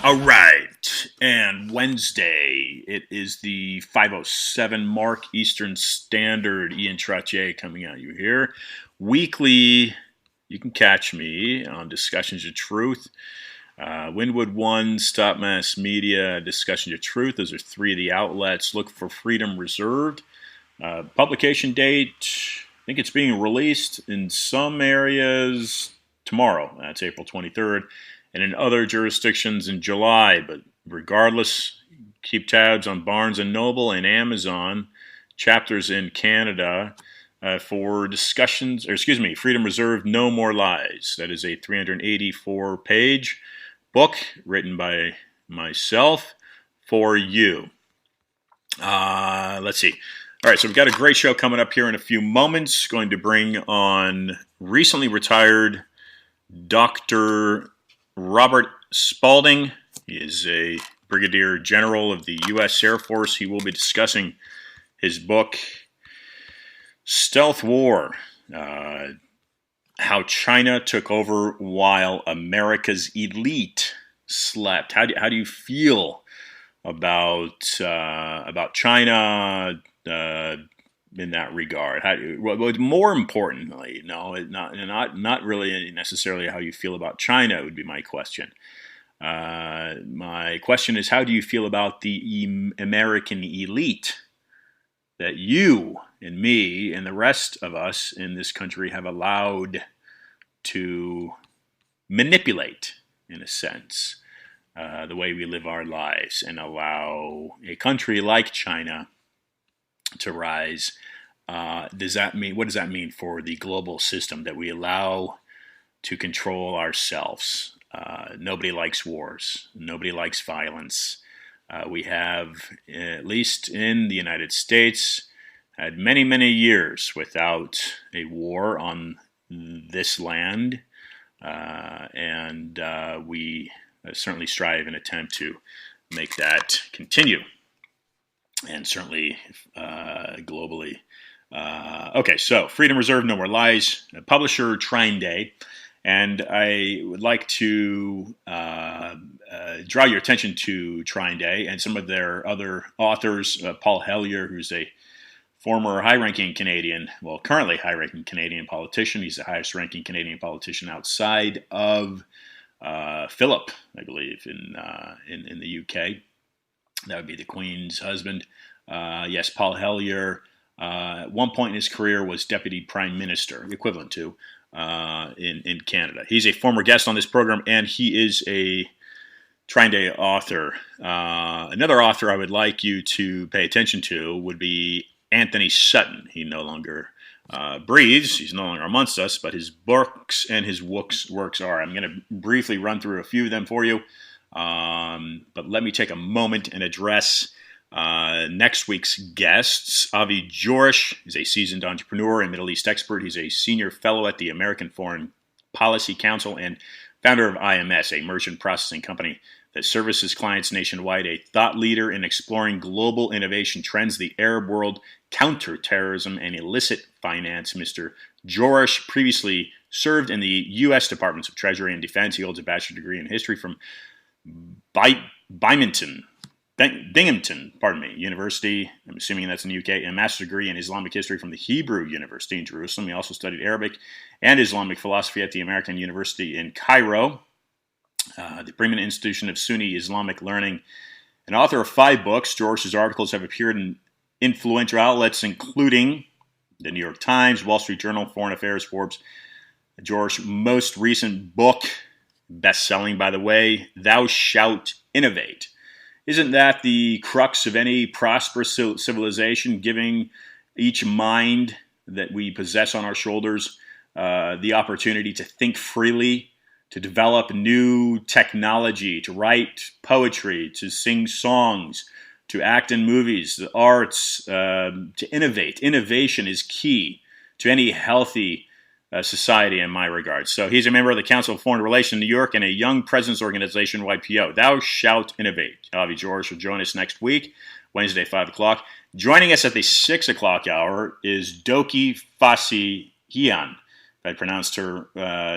All right, and Wednesday, it is the 5:07 mark Eastern Standard. Ian Trottier coming at you here. Weekly, you can catch me on Discussions of Truth, Wynwood One, Stop Mass Media, Discussions of Truth. Those are three of the outlets. Look for Freedom Reserved. Publication date, I think it's being released in some areas tomorrow. That's April 23rd. And in other jurisdictions in July. But regardless, keep tabs on Barnes & Noble and Amazon, chapters in Canada for discussions, Freedom Reserved, No More Lies. That is a 384-page book written by myself for you. Let's see. All right, so we've got a great show coming up here in a few moments. Going to bring on recently retired Dr. Robert Spalding. He is a Brigadier General of the U.S. Air Force. He will be discussing his book, Stealth War, How China Took Over While America's Elite Slept. How do you feel about China in that regard? More importantly, not really necessarily how you feel about China would be my question. My question is, how do you feel about the American elite that you and me and the rest of us in this country have allowed to manipulate, in a sense, the way we live our lives and allow a country like China to rise? What does that mean for the global system that we allow to control ourselves? Nobody likes wars. Nobody likes violence. We have, at least in the United States, had many, many years without a war on this land, and we certainly strive and attempt to make that continue, and certainly globally. Okay, so Freedom Reserved, No More Lies, publisher Trine Day, and I would like to draw your attention to Trine Day and some of their other authors. Paul Hellyer, who's a former high-ranking Canadian, currently high-ranking Canadian politician. He's the highest-ranking Canadian politician outside of Philip, I believe, in the UK. That would be the Queen's husband. Yes, Paul Hellyer. At one point in his career was Deputy Prime Minister, the equivalent to, in Canada. He's a former guest on this program, and he is a Trine Day author. Another author I would like you to pay attention to would be Anthony Sutton. He no longer breathes. He's no longer amongst us, but his books and his works are. I'm going to briefly run through a few of them for you, but let me take a moment and address next week's guests. Avi Jorish is a seasoned entrepreneur and Middle East expert. He's a senior fellow at the American Foreign Policy Council and founder of IMS, a merchant processing company that services clients nationwide, a thought leader in exploring global innovation trends, the Arab world, counterterrorism, and illicit finance. Mr. Jorish previously served in the U.S. Departments of Treasury and Defense. He holds a bachelor's degree in history from Binghamton University, I'm assuming that's in the UK, and a master's degree in Islamic history from the Hebrew University in Jerusalem. He also studied Arabic and Islamic philosophy at the American University in Cairo, the preeminent institution of Sunni Islamic learning. An author of 5 books, George's articles have appeared in influential outlets including the New York Times, Wall Street Journal, Foreign Affairs, Forbes. George's most recent book, best-selling by the way, Thou Shalt Innovate, Isn't that the crux of any prosperous civilization, giving each mind that we possess on our shoulders the opportunity to think freely, to develop new technology, to write poetry, to sing songs, to act in movies, the arts, to innovate. Innovation is key to any healthy society in my regard. So he's a member of the Council of Foreign Relations in New York and a Young Presidents Organization, YPO. Thou shalt innovate. Avi George will join us next week, Wednesday, 5 o'clock. Joining us at the 6 o'clock hour is Doki Fasi Hian. If I pronounced her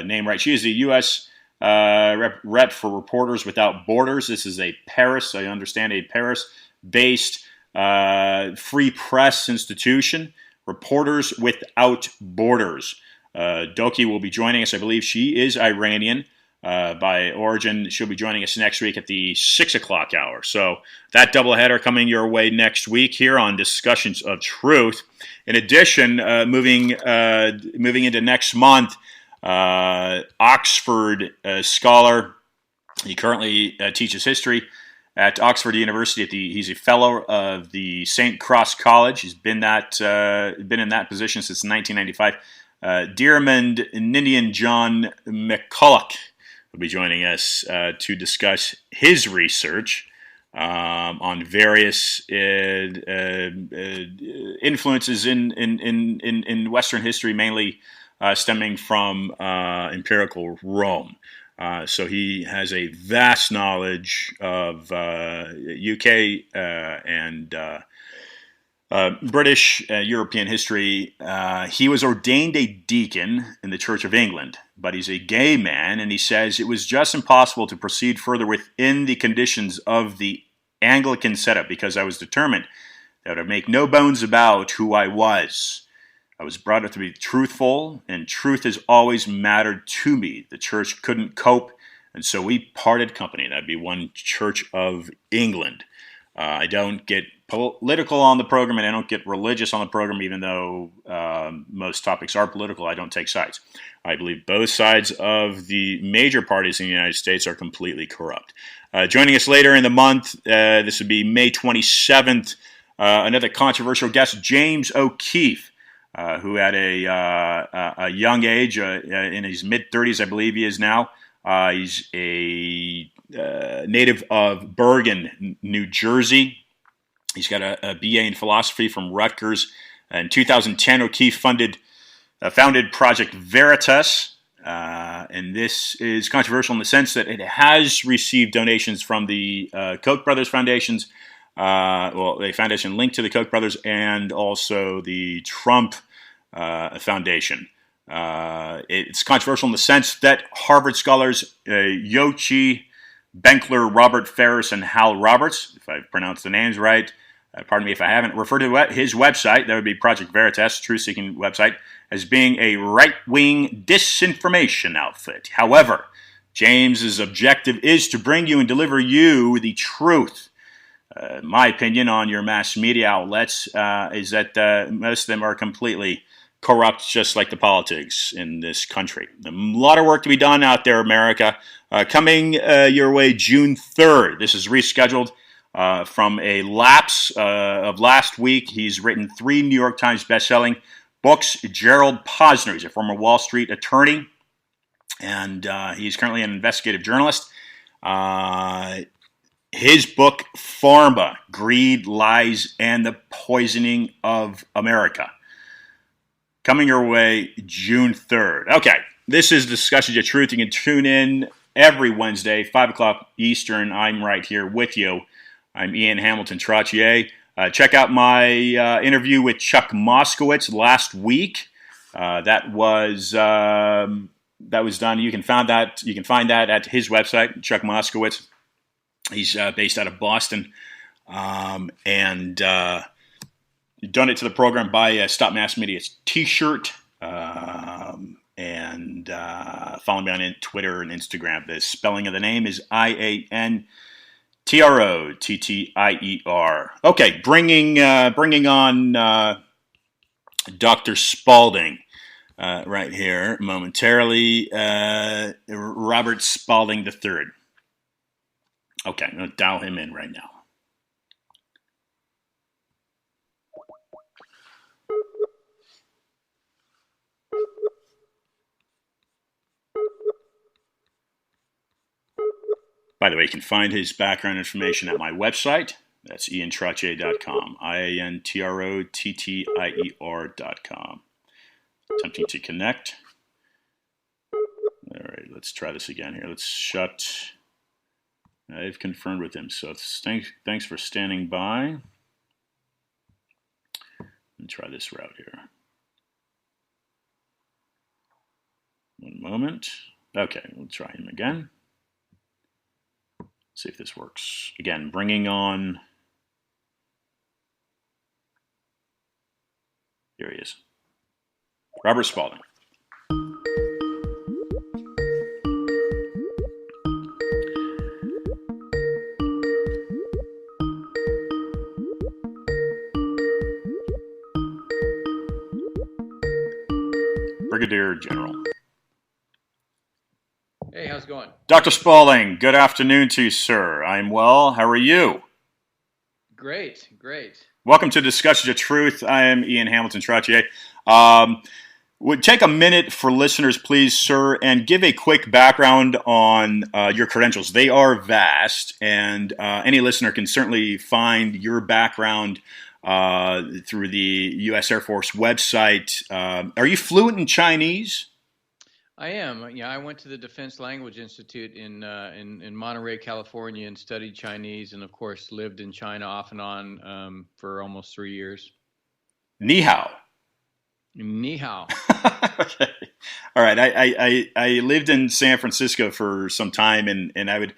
name right. She is the U.S. Rep for Reporters Without Borders. This is a Paris, I understand, a Paris-based free press institution. Reporters Without Borders. Doki will be joining us. I believe she is Iranian by origin. She'll be joining us next week at the 6 o'clock hour. So that doubleheader coming your way next week here on Discussions of Truth. In addition, moving into next month, Oxford scholar. He currently teaches history at Oxford University. He's a fellow of the St. Cross College. He's been in that position since 1995. Dearmond Ninian John McCulloch will be joining us to discuss his research on various influences in Western history, mainly stemming from empirical Rome. So he has a vast knowledge of UK and British European history. He was ordained a deacon in the Church of England, but he's a gay man, and he says it was just impossible to proceed further within the conditions of the Anglican setup because I was determined that I would make no bones about who I was. I was brought up to be truthful, and truth has always mattered to me. The church couldn't cope, and so we parted company. That'd be One Church of England. I don't get political on the program, and I don't get religious on the program, even though most topics are political. I don't take sides. I believe both sides of the major parties in the United States are completely corrupt. Joining us later in the month, this would be May 27th, another controversial guest, James O'Keefe, who at a young age, in his mid-30s, I believe he is now. He's a native of Bergen, New Jersey. He's got a BA in philosophy from Rutgers. In 2010, O'Keefe founded Project Veritas, and this is controversial in the sense that it has received donations from the Koch brothers foundations, a foundation linked to the Koch brothers, and also the Trump Foundation. It's controversial in the sense that Harvard scholars Yochi Benkler, Robert Ferris, and Hal Roberts, if I pronounced the names right, pardon me if I haven't, referred to his website, that would be Project Veritas, truth-seeking website, as being a right-wing disinformation outfit. However, James's objective is to bring you and deliver you the truth. My opinion on your mass media outlets is that most of them are completely corrupt, just like the politics in this country. A lot of work to be done out there, America. Coming your way June 3rd. This is rescheduled from a lapse of last week. He's written 3 New York Times bestselling books. Gerald Posner, he's a former Wall Street attorney, and he's currently an investigative journalist. His book, Pharma, Greed, Lies, and the Poisoning of America. Coming your way June 3rd. Okay, this is Discussions of Truth. You can tune in every Wednesday, 5 o'clock Eastern. I'm right here with you. I'm Ian Hamilton Trottier. Check out my interview with Chuck Moskowitz last week. That was done. You can find that at his website, Chuck Moskowitz. He's based out of Boston, and donate to the program. Buy Stop Mass Media's T-shirt, and follow me on Twitter and Instagram. The spelling of the name is IANTROTTIER. Okay, bringing on Dr. Spalding right here momentarily. Robert Spalding III. Okay, I'm going to dial him in right now. By the way, you can find his background information at my website. That's iantrottier.com, IANTROTTIER.com. Attempting to connect. All right, let's try this again here. Let's shut. I've confirmed with him, so thanks for standing by. Let me try this route here. One moment. Okay, we'll try him again. See if this works. Again, bringing on. Here he is. Robert Spalding. Brigadier General. Hey, how's it going? Dr. Spalding, good afternoon to you, sir. I'm well. How are you? Great, great. Welcome to Discussions of Truth. I am Ian Hamilton Trottier. Would take a minute for listeners, please, sir, and give a quick background on your credentials. They are vast, and any listener can certainly find your background through the U.S. Air Force website. Are you fluent in Chinese? I am. Yeah, I went to the Defense Language Institute in Monterey, California, and studied Chinese, and of course lived in China off and on for almost 3 years. Ni hao. Ni hao. Okay. All right. I lived in San Francisco for some time, and I would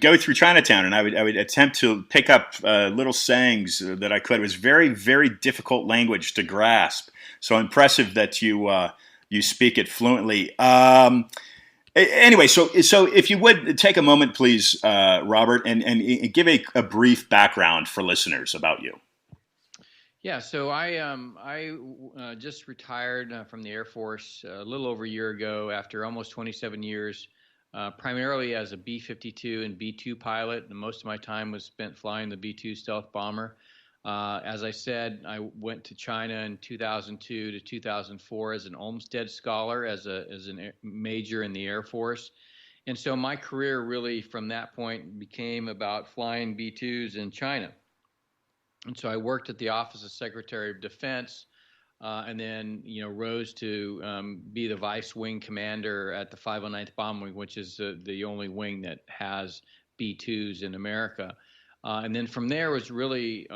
go through Chinatown, and I would attempt to pick up little sayings that I could. It was very, very difficult language to grasp. So impressive that you speak it fluently. Anyway, so if you would take a moment, please, Robert, and give a brief background for listeners about you. Yeah, so I just retired from the Air Force a little over a year ago after almost 27 years, primarily as a B-52 and B-2 pilot. And most of my time was spent flying the B-2 stealth bomber. As I said, I went to China in 2002 to 2004 as an Olmsted Scholar, as a major in the Air Force. And so my career really from that point became about flying B-2s in China. And so I worked at the Office of Secretary of Defense, and then rose to be the vice wing commander at the 509th Bomb Wing, which is the only wing that has B-2s in America. And then from there was really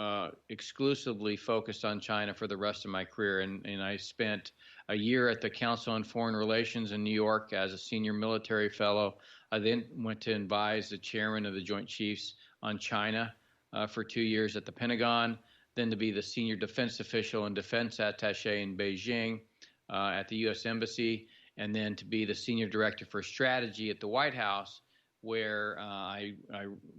exclusively focused on China for the rest of my career. And I spent a year at the Council on Foreign Relations in New York as a senior military fellow. I then went to advise the chairman of the Joint Chiefs on China for 2 years at the Pentagon, then to be the senior defense official and defense attaché in Beijing at the U.S. Embassy, and then to be the senior director for strategy at the White House, where I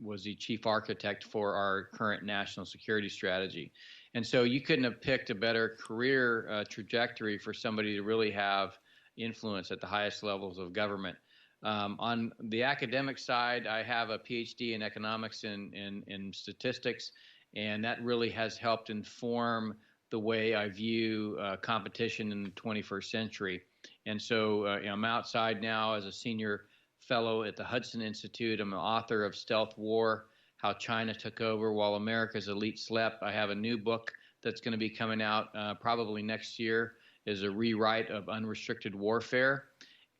was the chief architect for our current national security strategy. And so you couldn't have picked a better career trajectory for somebody to really have influence at the highest levels of government. On the academic side, I have a PhD in economics and statistics, and that really has helped inform the way I view competition in the 21st century. And so I'm outside now as a senior fellow at the Hudson Institute. I'm an author of Stealth War, How China Took Over While America's Elite Slept. I have a new book that's going to be coming out probably next year, is a rewrite of Unrestricted Warfare.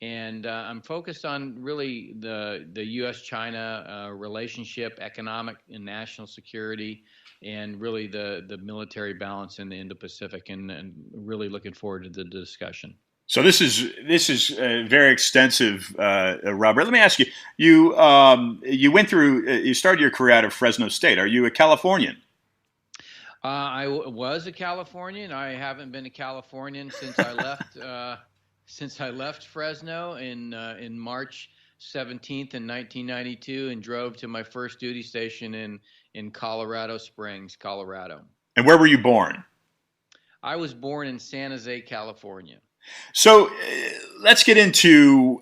And I'm focused on really the U.S.-China relationship, economic and national security, and really the military balance in the Indo-Pacific, and really looking forward to the discussion. So this is very extensive, Robert. Let me ask you: you went through, you started your career out of Fresno State. Are you a Californian? I was a Californian. I haven't been a Californian since I left. Since I left Fresno in March 17th in 1992 and drove to my first duty station in Colorado Springs, Colorado. And where were you born? I was born in San Jose, California. So let's get into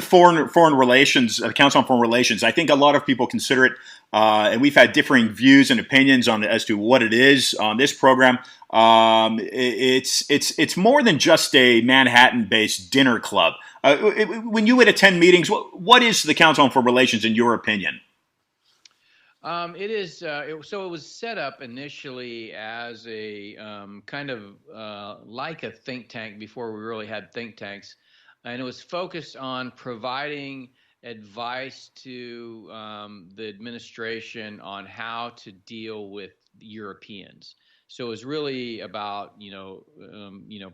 foreign relations, the Council on Foreign Relations. I think a lot of people consider it, and we've had differing views and opinions on as to what it is on this program. It's more than just a Manhattan-based dinner club. When you would attend meetings, what is the Council on Foreign Relations in your opinion? It is so it was set up initially as a kind of like a think tank before we really had think tanks, and it was focused on providing advice to the administration on how to deal with Europeans. So it was really about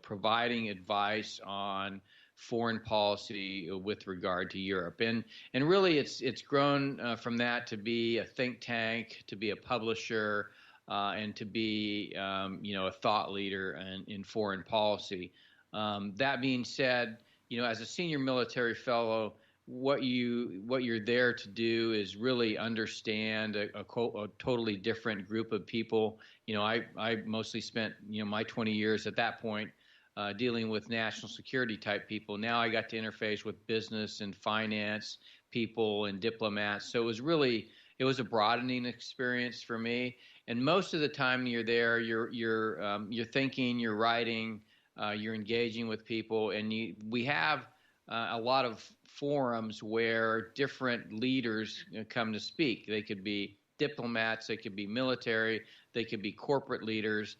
providing advice on foreign policy with regard to Europe, and really it's grown from that to be a think tank, to be a publisher, and to be a thought leader in foreign policy. That being said, as a senior military fellow, what you're there to do is really understand a totally different group of people. I mostly spent my 20 years at that point dealing with national security type people. Now I got to interface with business and finance people and diplomats. So it was a broadening experience for me. And most of the time you're there, you're thinking, you're writing, you're engaging with people, and we have a lot of forums where different leaders come to speak. They could be diplomats, they could be military, they could be corporate leaders,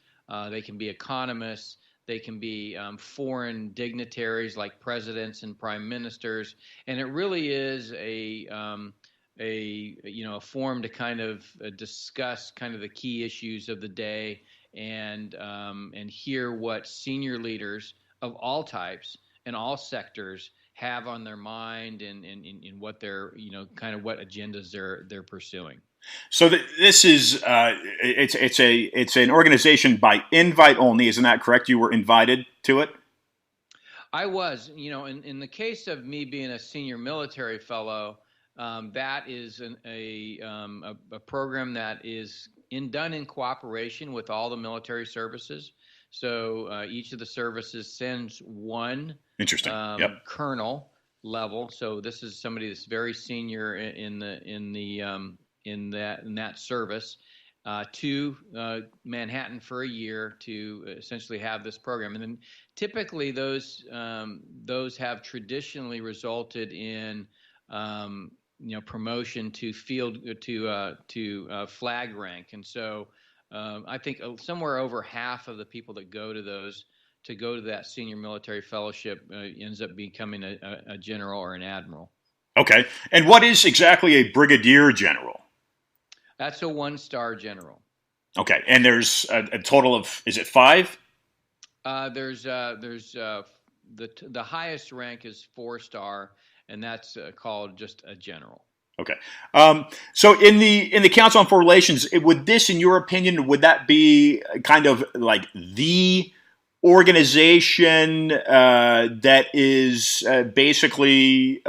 they can be economists, they can be foreign dignitaries like presidents and prime ministers, and it really is a forum to kind of discuss kind of the key issues of the day and hear what senior leaders of all types and all sectors have on their mind and what they're kind of what agendas they're pursuing. So this is it's an organization by invite only, isn't that correct? You were invited to it. I was, in the case of me being a senior military fellow, that is a program that is done in cooperation with all the military services. So each of the services sends one Interesting. colonel level. So this is somebody that's very senior in that service to Manhattan for a year to essentially have this program. And then typically those have traditionally resulted in promotion to field to flag rank. And so I think somewhere over half of the people that go to that senior military fellowship ends up becoming a general or an admiral. Okay. And what is exactly a brigadier general? That's a 1-star general. Okay. And there's a total of, is it 5? There's the highest rank is 4-star, and that's called just a general. Okay. So in the Council on Foreign Relations, would this, in your opinion, would that be kind of like the organization that is basically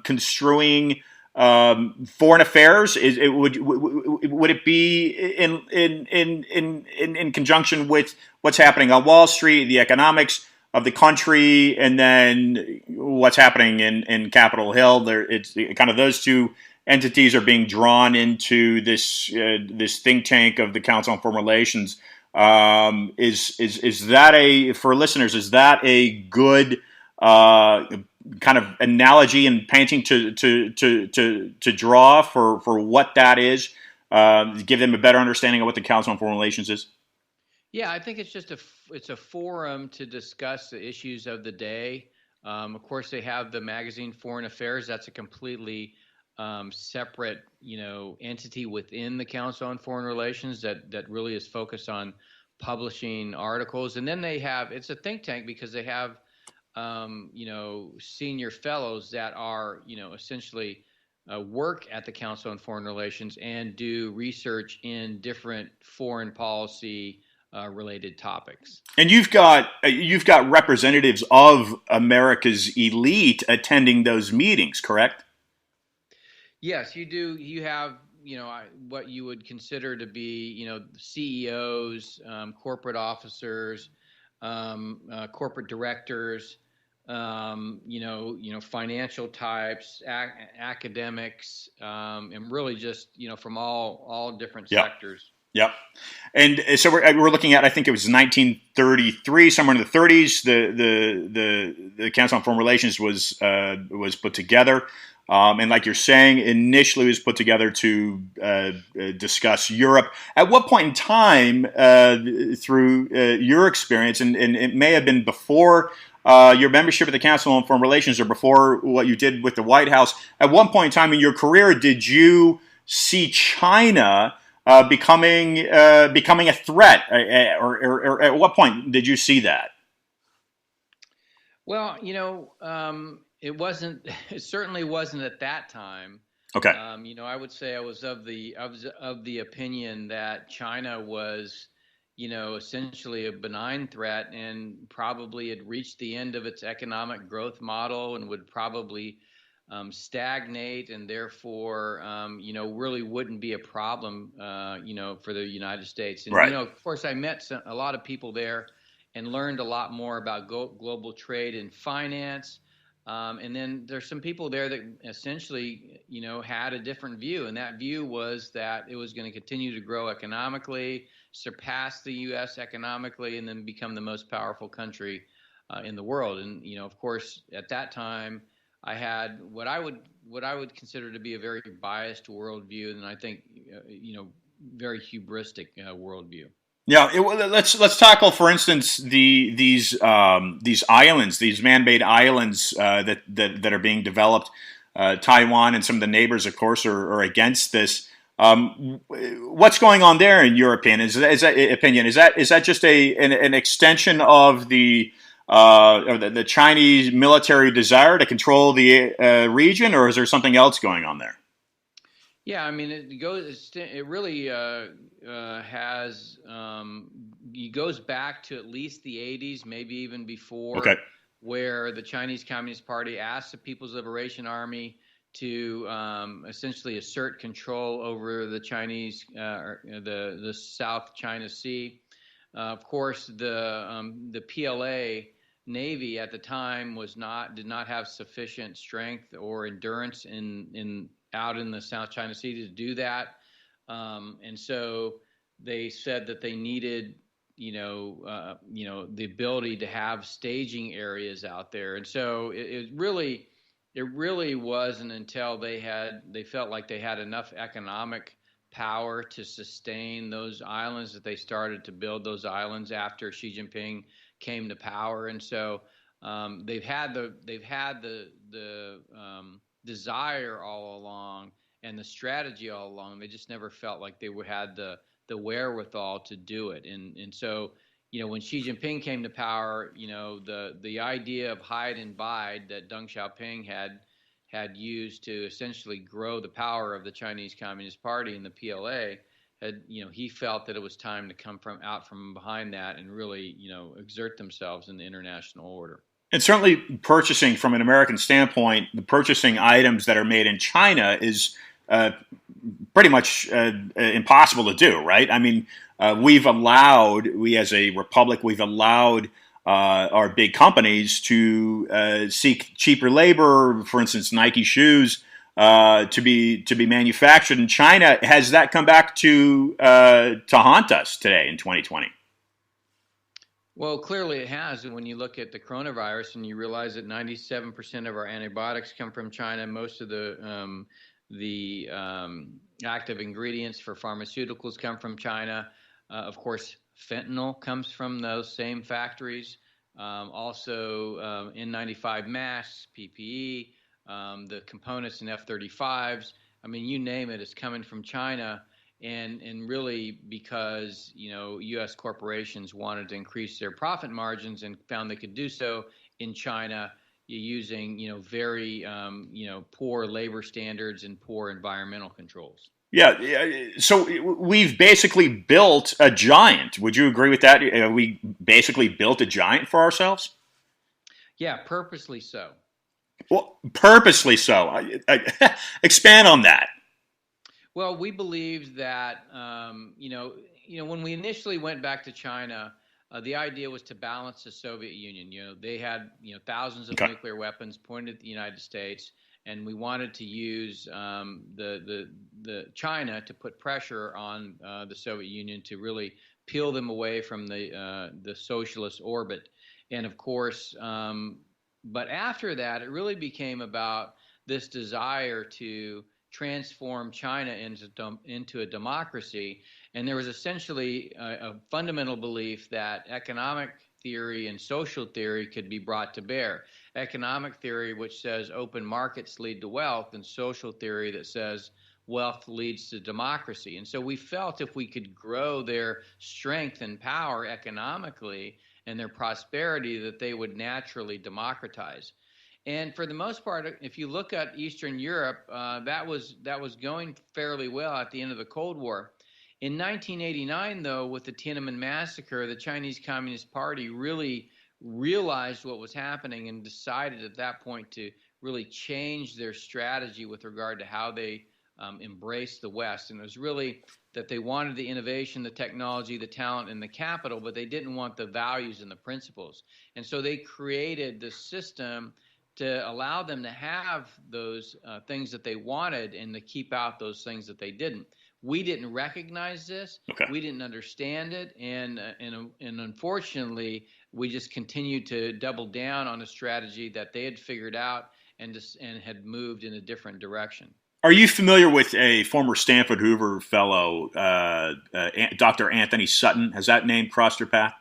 construing foreign affairs? Would it be in conjunction with what's happening on Wall Street, the economics of the country, and then what's happening in Capitol Hill? It's kind of those two entities are being drawn into this think tank of the Council on Foreign Relations. Is that for listeners? Is that a good kind of analogy and painting to draw for what that is? Give them a better understanding of what the Council on Foreign Relations is. Yeah, I think it's just it's a forum to discuss the issues of the day. Of course, they have the magazine Foreign Affairs. That's a completely separate, entity within the Council on Foreign Relations that really is focused on publishing articles. And then it's a think tank because they have, senior fellows that are, essentially work at the Council on Foreign Relations and do research in different foreign policy related topics. And you've got representatives of America's elite attending those meetings, correct? Yes, you do. You have, what you would consider to be, CEOs, corporate officers, corporate directors, financial types, academics, and really just, from all different sectors. Yep. And so we're looking at, I think it was 1933, somewhere in the 30s. The Council on Foreign Relations was put together, and like you're saying, initially it was put together to discuss Europe. At what point in time, through your experience, and it may have been before your membership of the Council on Foreign Relations or before what you did with the White House, at one point in time in your career, did you see China becoming a threat, or at what point did you see that? Well, it wasn't. It certainly wasn't at that time. Okay. I would say I was of the opinion that China was, essentially a benign threat, and probably had reached the end of its economic growth model and would probably stagnate, and therefore, really wouldn't be a problem, for the United States. And Right. of course, I met a lot of people there, and learned a lot more about global trade and finance. And then there's some people there that essentially, had a different view, and that view was that it was going to continue to grow economically, surpass the U.S. economically, and then become the most powerful country in the world. And of course, at that time, I had what I would consider to be a very biased worldview, and I think very hubristic worldview. Yeah. Let's tackle, for instance, these islands, these man-made islands that are being developed. Taiwan and some of the neighbors, of course, are against this. What's going on there, in your opinion? Is that just an extension of the Chinese military desire to control the region, or is there something else going on there? Yeah, I mean, it really has, it goes back to at least the 80s, maybe even before, Okay. where the Chinese Communist Party asked the People's Liberation Army to essentially assert control over the Chinese, the South China Sea. Of course, the PLA Navy at the time did not have sufficient strength or endurance out in the South China Sea to do that, and so they said that they needed, the ability to have staging areas out there, and so it really wasn't until they felt like they had enough economic power to sustain those islands that they started to build those islands after Xi Jinping came to power, and so they've had the desire all along and the strategy all along. They just never felt like they had the wherewithal to do it. And so, when Xi Jinping came to power, the idea of hide and bide that Deng Xiaoping had used to essentially grow the power of the Chinese Communist Party and the PLA he felt that it was time to come out from behind that and really, exert themselves in the international order. And certainly, purchasing from an American standpoint, the purchasing items that are made in China is pretty much impossible to do, right? I mean, we as a republic, we've allowed our big companies to seek cheaper labor. For instance, Nike shoes to be manufactured in China. Has that come back to haunt us today in 2020? Well, clearly it has. And when you look at the coronavirus and you realize that 97% of our antibiotics come from China, most of the active ingredients for pharmaceuticals come from China. Of course, fentanyl comes from those same factories. Also, N95 masks, PPE, the components in F-35s. I mean, you name it, it's coming from China. And really because, U.S. corporations wanted to increase their profit margins and found they could do so in China using, very, poor labor standards and poor environmental controls. Yeah, so we've basically built a giant. Would you agree with that? We basically built a giant for ourselves? Yeah, purposely so. Well, purposely so. Expand on that. Well, we believed that, when we initially went back to China, the idea was to balance the Soviet Union. They had, thousands of nuclear weapons pointed at the United States, and we wanted to use the China to put pressure on the Soviet Union to really peel them away from the socialist orbit. And of course, but after that, it really became about this desire to transform China into a democracy. And there was essentially a fundamental belief that economic theory and social theory could be brought to bear. Economic theory, which says open markets lead to wealth, and social theory that says wealth leads to democracy. And so we felt if we could grow their strength and power economically and their prosperity, that they would naturally democratize. And for the most part, if you look at Eastern Europe, that was going fairly well at the end of the Cold War. In 1989, though, with the Tiananmen massacre, the Chinese Communist Party really realized what was happening and decided at that point to really change their strategy with regard to how they embraced the West. And it was really that they wanted the innovation, the technology, the talent, and the capital, but they didn't want the values and the principles. And so they created this system to allow them to have those things that they wanted and to keep out those things that they didn't. We didn't recognize this. Okay. We didn't understand it, and unfortunately, we just continued to double down on a strategy that they had figured out and had moved in a different direction. Are you familiar with a former Stanford Hoover fellow, Dr. Anthony Sutton? Has that name crossed your path?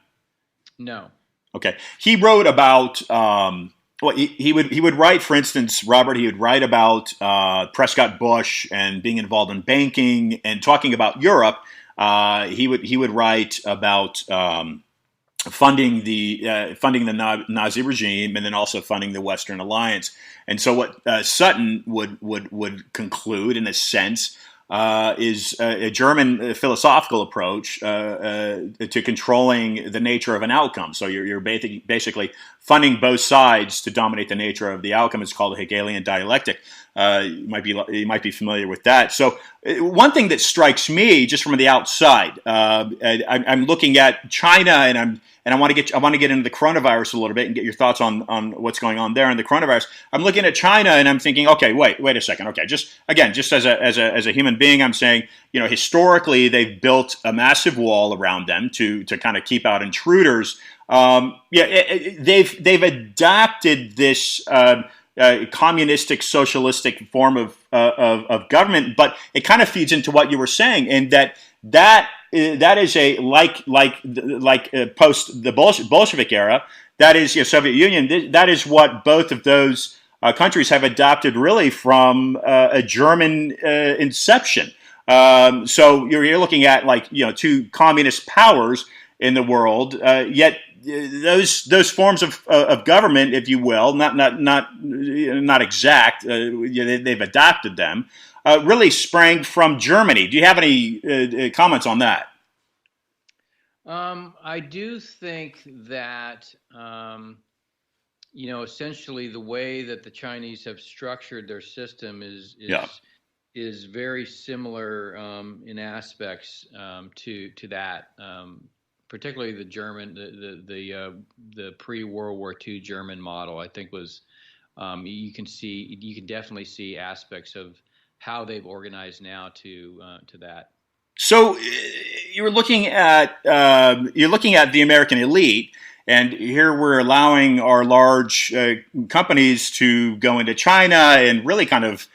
No. Okay. He wrote about well, he would write, for instance, Robert, he would write about Prescott Bush and being involved in banking and talking about Europe. He would write about funding the Nazi regime and then also funding the Western Alliance. And so what Sutton would conclude, in a sense, is a German philosophical approach to controlling the nature of an outcome. So you're basically funding both sides to dominate the nature of the outcome. It's called the Hegelian dialectic. You might be familiar with that. So one thing that strikes me just from the outside, I'm looking at China, and I want to get into the coronavirus a little bit and get your thoughts on what's going on there in the coronavirus. I'm looking at China and I'm thinking, okay, wait a second. Okay, just as a human being, I'm saying, historically they've built a massive wall around them to kind of keep out intruders. They've adapted this communistic, socialistic form of government, but it kind of feeds into what you were saying, and that is a like post the Bolshevik era. That is Soviet Union. That is what both of those countries have adopted, really, from a German inception. So you're looking at two communist powers in the world, yet those forms of government, if you will, not exact, they've adopted them. Really sprang from Germany. Do you have any comments on that? I do think that, essentially the way that the Chinese have structured their system is very similar in aspects to that. Particularly the German, the pre-World War II German model, I think was you can definitely see aspects of how they've organized now to that. So you're looking at the American elite, and here we're allowing our large companies to go into China and really kind of,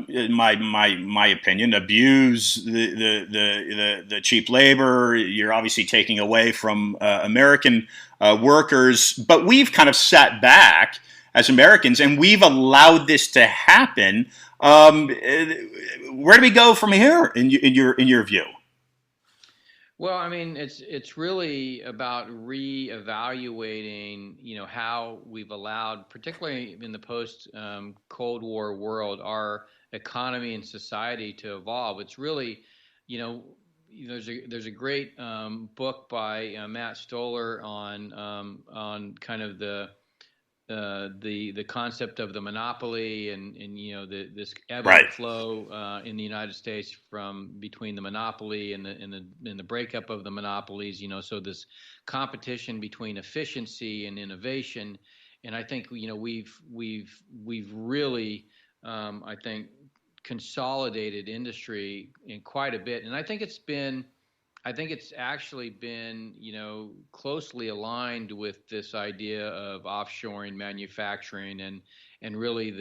in my opinion, abuse the cheap labor. You're obviously taking away from American workers, but we've kind of sat back as Americans, and we've allowed this to happen. Where do we go from here, in your view? Well, I mean, it's really about reevaluating, how we've allowed, particularly in the post Cold War world, our economy and society to evolve. It's really, there's a great book by Matt Stoller on kind of the concept of the monopoly and this ebb and flow in the United States from between the monopoly and the breakup of the monopolies. So this competition between efficiency and innovation, And I think we've really I think consolidated industry in quite a bit, and I think it's actually been, closely aligned with this idea of offshoring manufacturing and really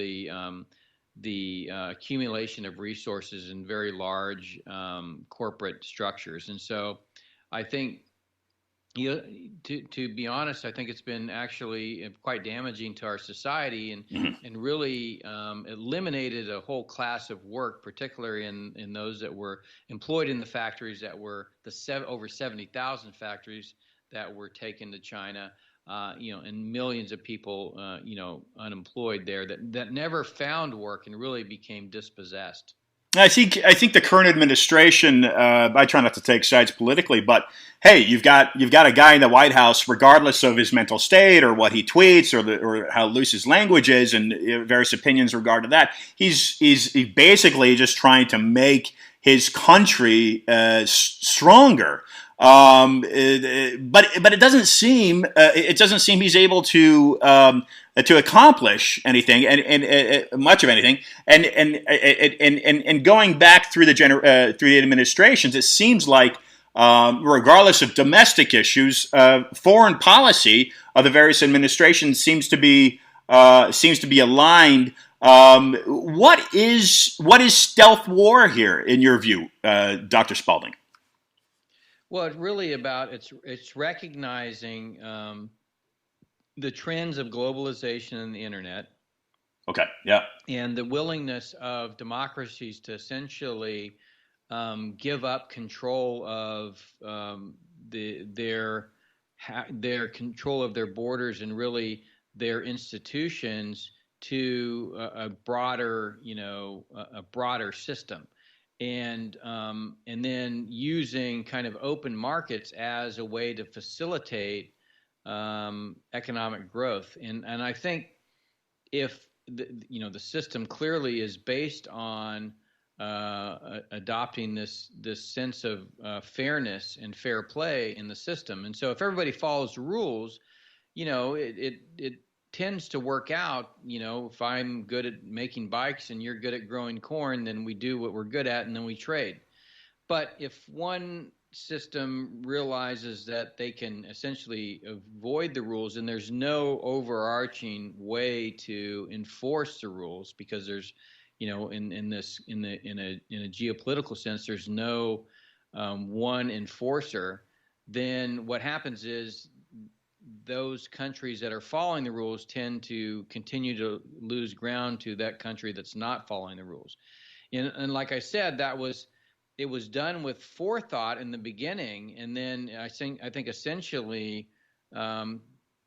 the accumulation of resources in very large corporate structures. And so I think, to be honest, I think it's been actually quite damaging to our society, and really eliminated a whole class of work, particularly in those that were employed in the factories that were over 70,000 factories that were taken to China, and millions of people, unemployed there that never found work and really became dispossessed. I think the current administration. I try not to take sides politically, but hey, you've got a guy in the White House, regardless of his mental state or what he tweets or how loose his language is, and various opinions regarding that. He's basically just trying to make his country stronger. But it doesn't seem he's able to accomplish anything and much of anything. And going back through the administrations, it seems like regardless of domestic issues, foreign policy of the various administrations seems to be aligned. What is stealth war here in your view, Dr. Spalding? Well, it's recognizing the trends of globalization and the internet. Okay. Yeah. And the willingness of democracies to essentially give up control of their control of their borders and really their institutions to a broader system. And then using kind of open markets as a way to facilitate economic growth. And I think if the system clearly is based on adopting this sense of fairness and fair play in the system, and so if everybody follows the rules, it tends to work out. If I'm good at making bikes and you're good at growing corn, then we do what we're good at and then we trade. But if one system realizes that they can essentially avoid the rules and there's no overarching way to enforce the rules, because there's, in a geopolitical sense, there's no one enforcer, then what happens is those countries that are following the rules tend to continue to lose ground to that country that's not following the rules. And like I said, it was done with forethought in the beginning, and then I think essentially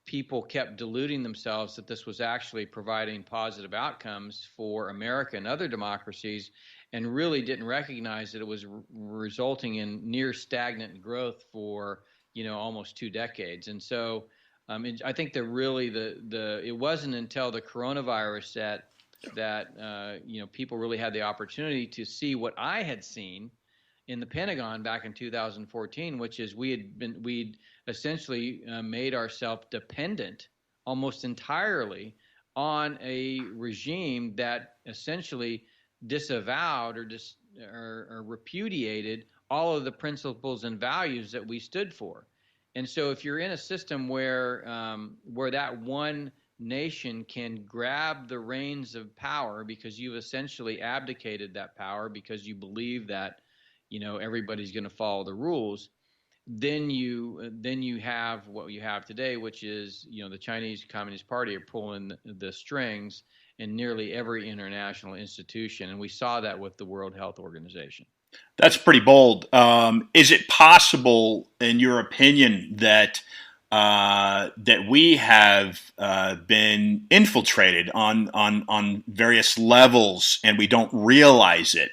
people kept deluding themselves that this was actually providing positive outcomes for America and other democracies, and really didn't recognize that it was resulting in near stagnant growth for almost 2 decades. And so I think that really it wasn't until the coronavirus that people really had the opportunity to see what I had seen in the Pentagon back in 2014, which is we'd essentially made ourselves dependent almost entirely on a regime that essentially disavowed or repudiated all of the principles and values that we stood for. And so if you're in a system where that one nation can grab the reins of power because you've essentially abdicated that power because you believe that everybody's going to follow the rules, then you have what you have today, which is the Chinese Communist Party are pulling the strings in nearly every international institution, and we saw that with the World Health Organization. That's pretty bold. Is it possible, in your opinion, that we have been infiltrated on various levels and we don't realize it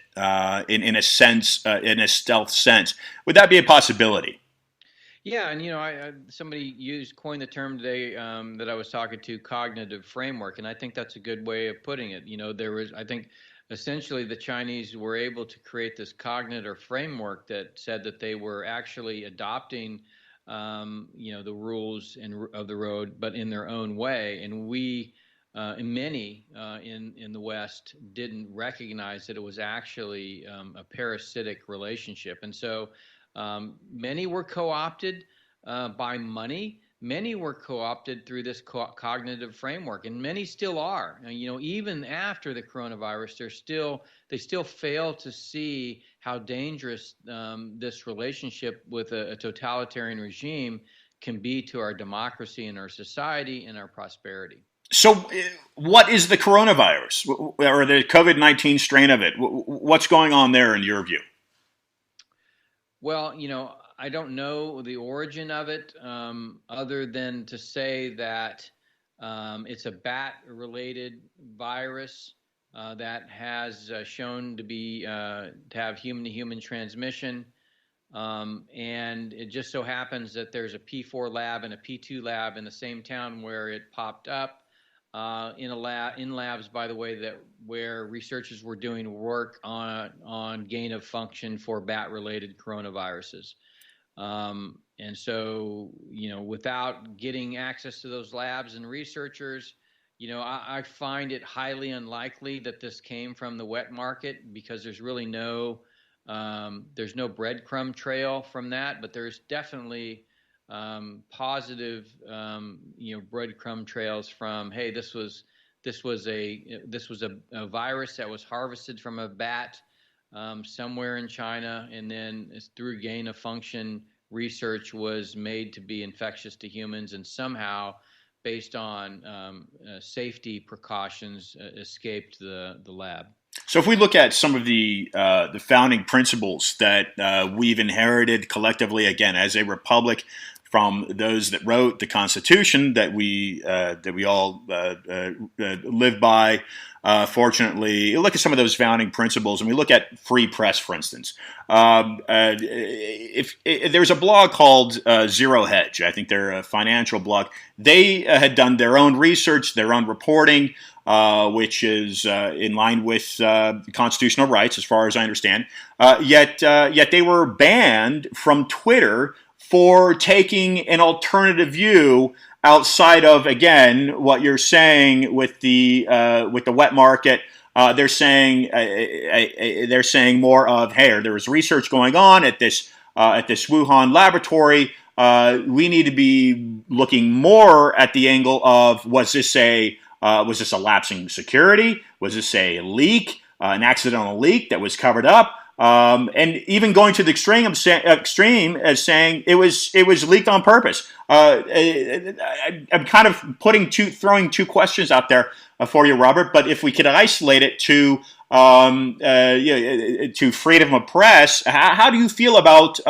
in a sense, in a stealth sense? Would that be a possibility? Yeah, and somebody coined the term today that I was talking to, cognitive framework, and I think that's a good way of putting it. I think essentially the Chinese were able to create this cognitive framework that said that they were actually adopting the rules of the road, but in their own way. And we, and many in the West, didn't recognize that it was actually a parasitic relationship. And so many were co-opted by money. Many were co-opted through this cognitive framework, and many still are. And, even after the coronavirus, they still fail to see how dangerous this relationship with a totalitarian regime can be to our democracy and our society and our prosperity. So, what is the coronavirus or the COVID-19 strain of it? What's going on there in your view? Well, I don't know the origin of it, other than to say that it's a bat-related virus that has shown to have human-to-human transmission. And it just so happens that there's a P4 lab and a P2 lab in the same town where it popped up. In labs, by the way, where researchers were doing work on gain of function for bat-related coronaviruses. And so, without getting access to those labs and researchers, I find it highly unlikely that this came from the wet market, because there's really there's no breadcrumb trail from that, but there's definitely positive, breadcrumb trails from, hey, this was a virus that was harvested from a bat somewhere in China, and then through gain of function research was made to be infectious to humans, and somehow, based on safety precautions, escaped the lab. So, if we look at some of the founding principles that we've inherited collectively, again, as a republic, from those that wrote the Constitution that we all live by. Fortunately, you look at some of those founding principles, and we look at free press, for instance. If there's a blog called Zero Hedge, I think they're a financial blog. They had done their own research, their own reporting, which is in line with constitutional rights, as far as I understand. Yet they were banned from Twitter for taking an alternative view outside of, again, what you're saying with the wet market. They're saying more of, hey, there was research going on at this Wuhan laboratory. We need to be looking more at the angle of, was this a lapsing security? Was this a leak, an accidental leak that was covered up? And even going to the extreme as saying it was leaked on purpose. I'm kind of throwing two questions out there for you, Robert. But if we could isolate it to freedom of press, how do you feel about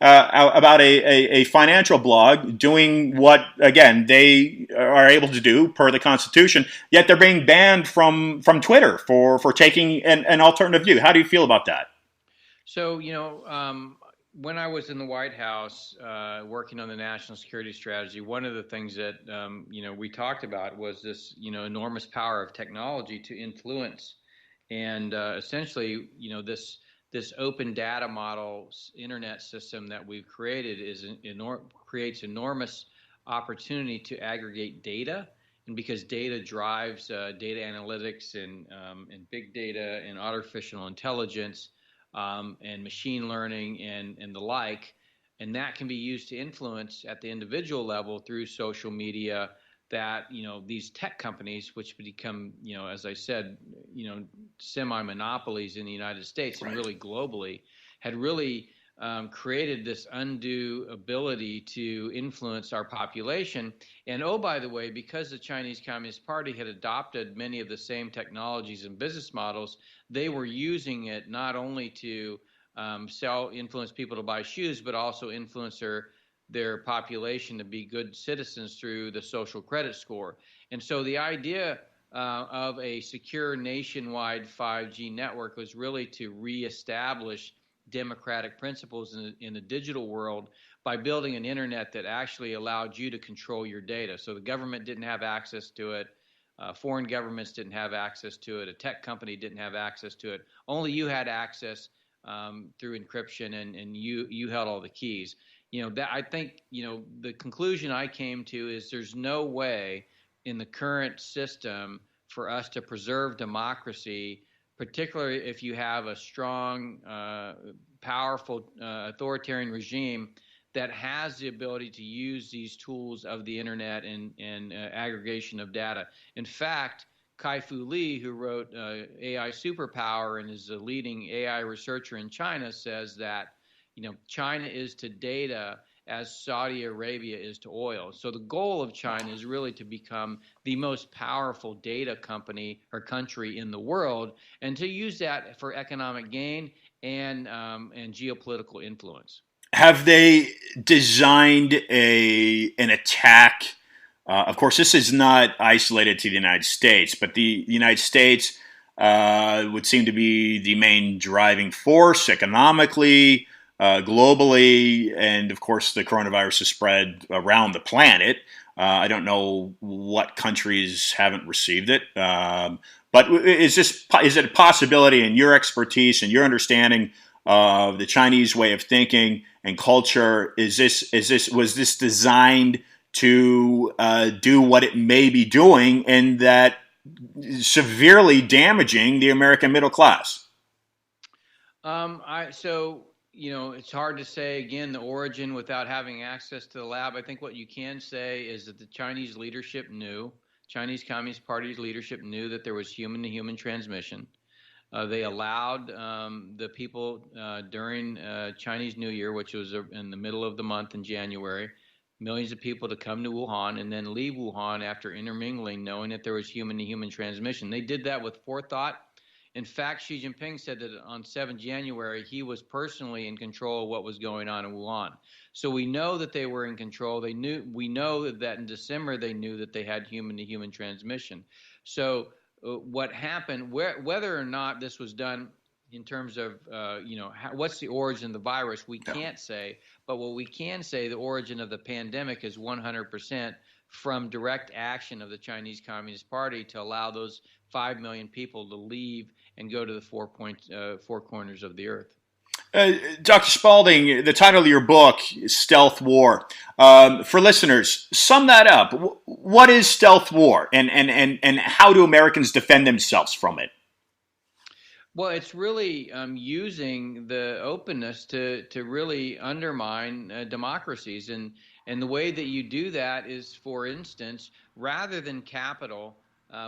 a financial blog doing what, again, they are able to do per the Constitution, yet they're being banned from Twitter for taking an alternative view? How do you feel about that? So, when I was in the White House working on the national security strategy, one of the things that, we talked about was this, enormous power of technology to influence. And essentially, this open data model internet system that we've created creates enormous opportunity to aggregate data. And because data drives data analytics and big data and artificial intelligence, and machine learning and the like, and that can be used to influence at the individual level through social media, that these tech companies, which become, as I said, semi-monopolies in the United States and really globally, had really created this undue ability to influence our population. And oh, by the way, because the Chinese Communist Party had adopted many of the same technologies and business models, they were using it not only to influence people to buy shoes, but also influence their population to be good citizens through the social credit score. And so the idea of a secure nationwide 5G network was really to reestablish democratic principles in the digital world by building an internet that actually allowed you to control your data. So the government didn't have access to it. Foreign governments didn't have access to it. A tech company didn't have access to it. Only you had access through encryption, and you held all the keys. that I think, the conclusion I came to is there's no way in the current system for us to preserve democracy, particularly if you have a strong, powerful, authoritarian regime that has the ability to use these tools of the internet and aggregation of data. In fact, Kai-Fu Lee, who wrote AI Superpower and is a leading AI researcher in China, says that China is to data as Saudi Arabia is to oil. So the goal of China is really to become the most powerful data company or country in the world, and to use that for economic gain and geopolitical influence. Have they designed an attack? Of course, this is not isolated to the United States, but the United States would seem to be the main driving force economically, globally, and of course, the coronavirus has spread around the planet. I don't know what countries haven't received it, but is it a possibility in your expertise and your understanding of the Chinese way of thinking and culture? Was this designed to do what it may be doing, and that severely damaging the American middle class? It's hard to say, again, the origin without having access to the lab. I think what you can say is that the Chinese Communist Party's leadership knew that there was human-to-human transmission. They allowed the people during Chinese New Year, which was in the middle of the month in January, millions of people to come to Wuhan and then leave Wuhan after intermingling, knowing that there was human-to-human transmission. They did that with forethought. In fact, Xi Jinping said that on 7 January, he was personally in control of what was going on in Wuhan. So we know that they were in control. We know that in December, they knew that they had human-to-human transmission. So what happened, whether or not this was done in terms of, what's the origin of the virus, we can't say. But what we can say, the origin of the pandemic is 100% from direct action of the Chinese Communist Party to allow those 5 million people to leave and go to the four corners of the earth. Dr. Spalding, the title of your book is Stealth War. For listeners, sum that up. What is stealth war, and how do Americans defend themselves from it? Well, it's really using the openness to really undermine democracies. And the way that you do that is, for instance, rather than capital,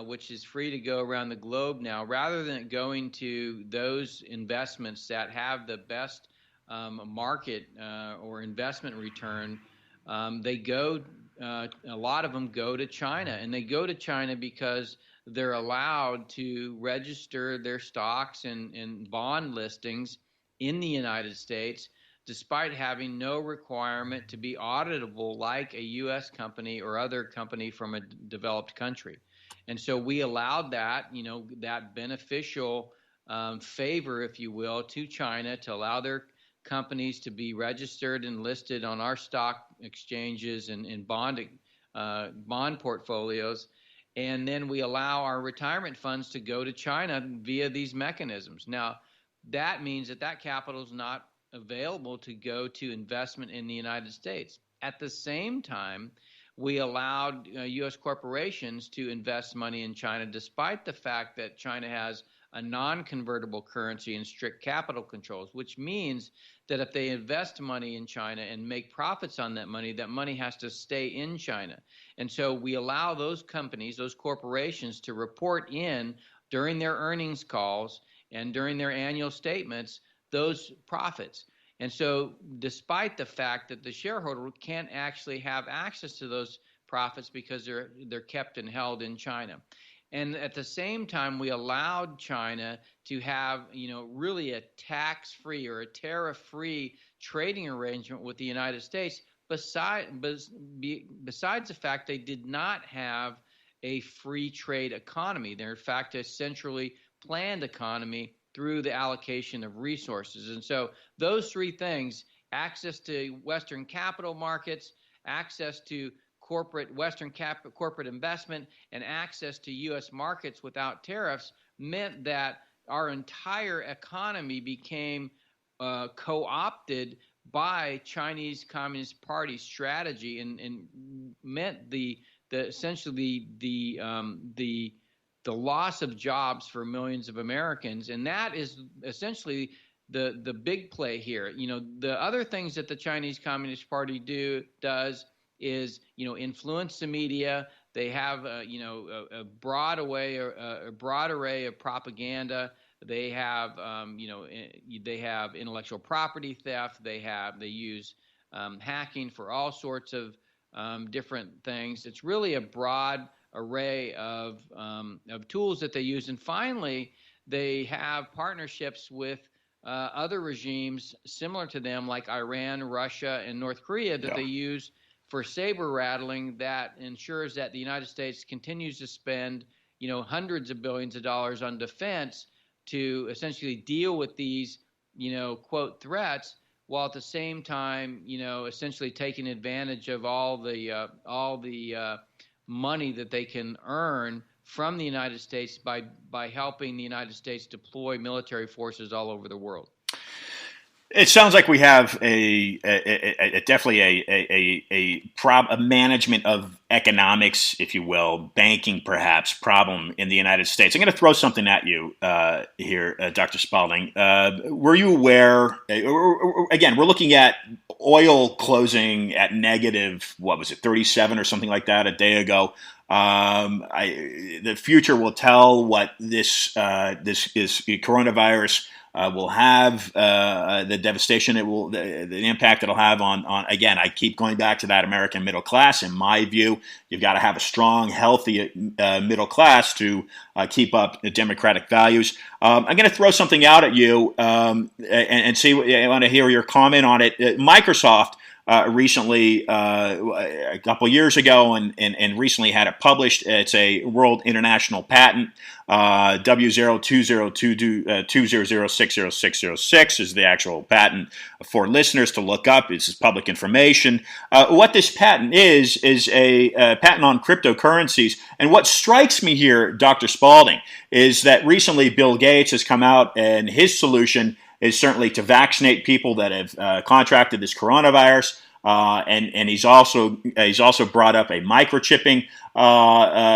which is free to go around the globe now, rather than going to those investments that have the best market or investment return, a lot of them go to China. And they go to China because they're allowed to register their stocks and bond listings in the United States, despite having no requirement to be auditable like a U.S. company or other company from a developed country. And so we allowed that, that beneficial favor, if you will, to China to allow their companies to be registered and listed on our stock exchanges and bond portfolios. And then we allow our retirement funds to go to China via these mechanisms. Now, that means that capital is not available to go to investment in the United States. At the same time, we allowed U.S. corporations to invest money in China, despite the fact that China has a non-convertible currency and strict capital controls, which means that if they invest money in China and make profits on that money has to stay in China. And so we allow those companies, those corporations, to report in during their earnings calls and during their annual statements those profits. And so despite the fact that the shareholder can't actually have access to those profits because they're kept and held in China. And at the same time, we allowed China to have, really a tax-free or a tariff-free trading arrangement with the United States, besides the fact they did not have a free trade economy. They're, in fact, a centrally planned economy through the allocation of resources. And so those three things, access to Western capital markets, access to corporate investment, and access to U.S. markets without tariffs, meant that our entire economy became co-opted by Chinese Communist Party strategy and meant the essentially the loss of jobs for millions of Americans, and that is essentially the big play here. The other things that the Chinese Communist Party does is influence the media. They have a broad array of propaganda. They have they have intellectual property theft. They use hacking for all sorts of different things. It's really a broad array of tools that they use. And finally, they have partnerships with other regimes similar to them, like Iran, Russia, and North Korea, that they use for saber rattling, that ensures that the United States continues to spend hundreds of billions of dollars on defense to essentially deal with these quote threats, while at the same time essentially taking advantage of all the money that they can earn from the United States by helping the United States deploy military forces all over the world. It sounds like we have definitely a management of economics, if you will, banking perhaps, problem in the United States. I'm going to throw something at you here, Dr. Spalding. Were you aware? Again, we're looking at oil closing at negative, what was it, 37 or something like that a day ago. The future will tell what this coronavirus will have, the devastation it will, the impact it'll have on. Again, I keep going back to that American middle class. In my view, you've got to have a strong, healthy middle class to keep up the democratic values. I'm going to throw something out at you and see. I want to hear your comment on it. Microsoft recently, a couple years ago, and recently had it published. It's a world international patent. W0202200600606 is the actual patent for listeners to look up. This is public information. What this patent is a patent on cryptocurrencies. And what strikes me here, Dr. Spalding, is that recently Bill Gates has come out, and his solution is certainly to vaccinate people that have contracted this coronavirus. And he's also brought up a microchipping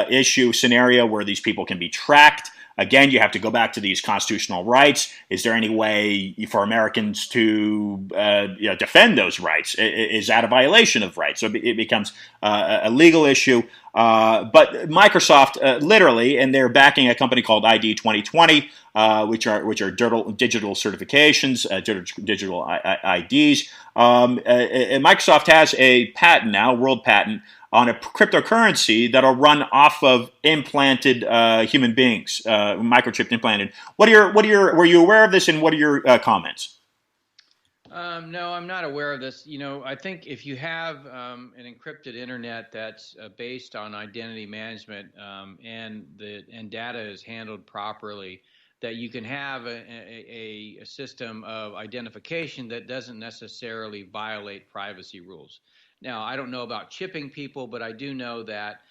issue scenario where these people can be tracked. Again, you have to go back to these constitutional rights. Is there any way for Americans to defend those rights? Is that a violation of rights? So it becomes a legal issue. But Microsoft literally, and they're backing a company called ID 2020, which are digital certifications, digital IDs. Microsoft has a patent now, world patent, on a cryptocurrency that'll run off of implanted human beings, microchipped implanted. Were you aware of this, and what are your comments? No, I'm not aware of this. I think if you have an encrypted internet that's based on identity management and data is handled properly, that you can have a system of identification that doesn't necessarily violate privacy rules. Now, I don't know about chipping people, but I do know that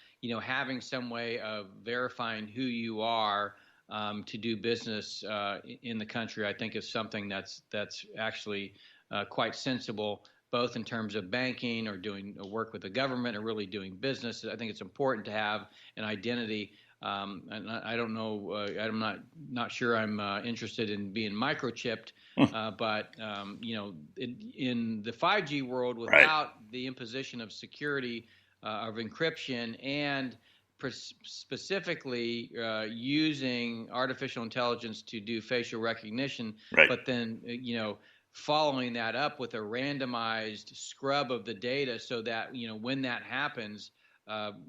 having some way of verifying who you are to do business in the country, I think is something that's actually quite sensible, both in terms of banking or doing work with the government or really doing business. I think it's important to have an identity. And I don't know. I'm not sure I'm interested in being microchipped. But in the 5G world, without the imposition of security of encryption and specifically using artificial intelligence to do facial recognition, but then following that up with a randomized scrub of the data so that when that happens,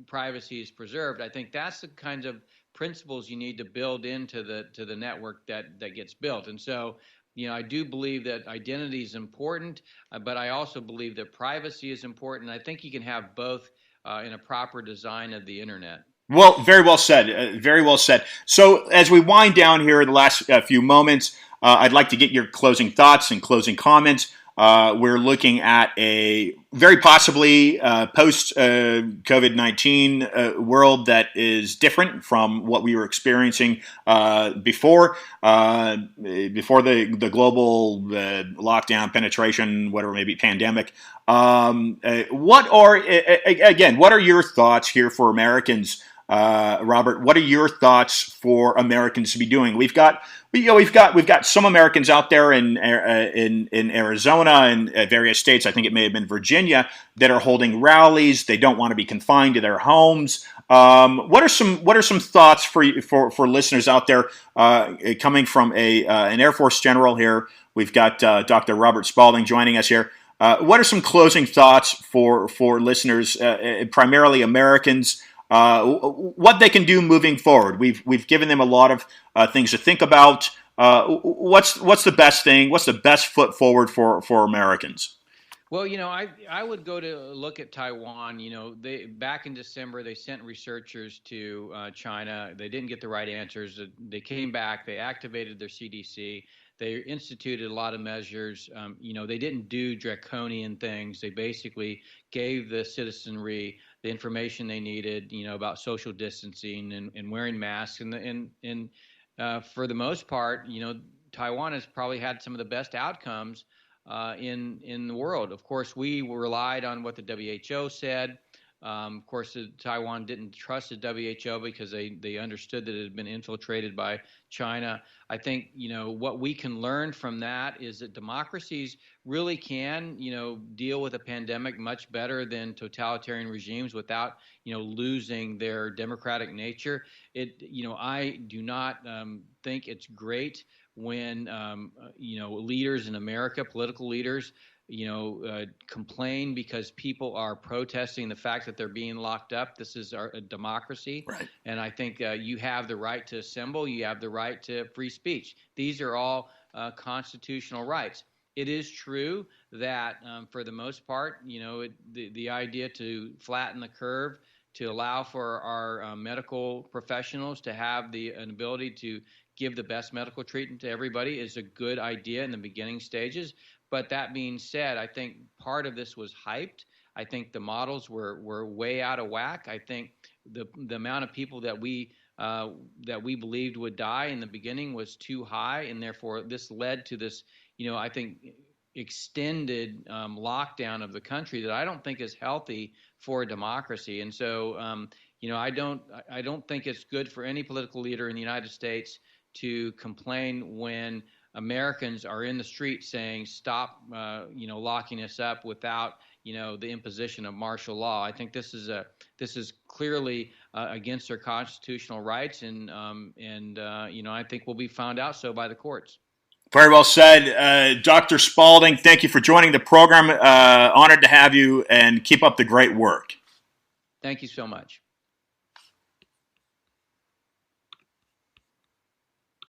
privacy is preserved. I think that's the kinds of principles you need to build into the network that gets built. And so, I do believe that identity is important, but I also believe that privacy is important. I think you can have both in a proper design of the internet. Well, very well said. Very well said. So as we wind down here in the last few moments, I'd like to get your closing thoughts and closing comments. we're looking at a very possibly post COVID-19 world that is different from what we were experiencing before the global lockdown, penetration, whatever, maybe pandemic. What are your thoughts here for Americans? Robert, what are your thoughts for Americans to be doing? We've got some Americans out there in Arizona and various states. I think it may have been Virginia that are holding rallies. They don't want to be confined to their homes. What are some thoughts for listeners out there coming from an Air Force general here? We've got Dr. Robert Spalding joining us here. What are some closing thoughts for listeners, primarily Americans? What they can do moving forward. We've given them a lot of things to think about. What's the best thing? What's the best foot forward for Americans? Well, I would go to look at Taiwan. They back in December they sent researchers to China. They didn't get the right answers. They came back. They activated their CDC. They instituted a lot of measures. They didn't do draconian things. They basically gave the citizenry the information they needed, about social distancing and wearing masks. And for the most part, Taiwan has probably had some of the best outcomes in the world. Of course, we relied on what the WHO said. Of course, Taiwan didn't trust the WHO because they understood that it had been infiltrated by China. I think, what we can learn from that is that democracies really can, deal with a pandemic much better than totalitarian regimes without, losing their democratic nature. I do not think it's great when, leaders in America, political leaders, complain because people are protesting the fact that they're being locked up. This is a democracy. Right. And I think you have the right to assemble. You have the right to free speech. These are all constitutional rights. It is true that for the most part, the idea to flatten the curve, to allow for our medical professionals to have an ability to give the best medical treatment to everybody is a good idea in the beginning stages. But that being said, I think part of this was hyped. I think the models were way out of whack. I think the amount of people that we believed would die in the beginning was too high, and therefore this led to this, I think, extended lockdown of the country that I don't think is healthy for a democracy. And so, I don't think it's good for any political leader in the United States to complain when Americans are in the street saying, stop, locking us up without, the imposition of martial law. I think this is clearly against their constitutional rights, and I think will be found out so by the courts. Very well said. Dr. Spalding, thank you for joining the program. Honored to have you, and keep up the great work. Thank you so much.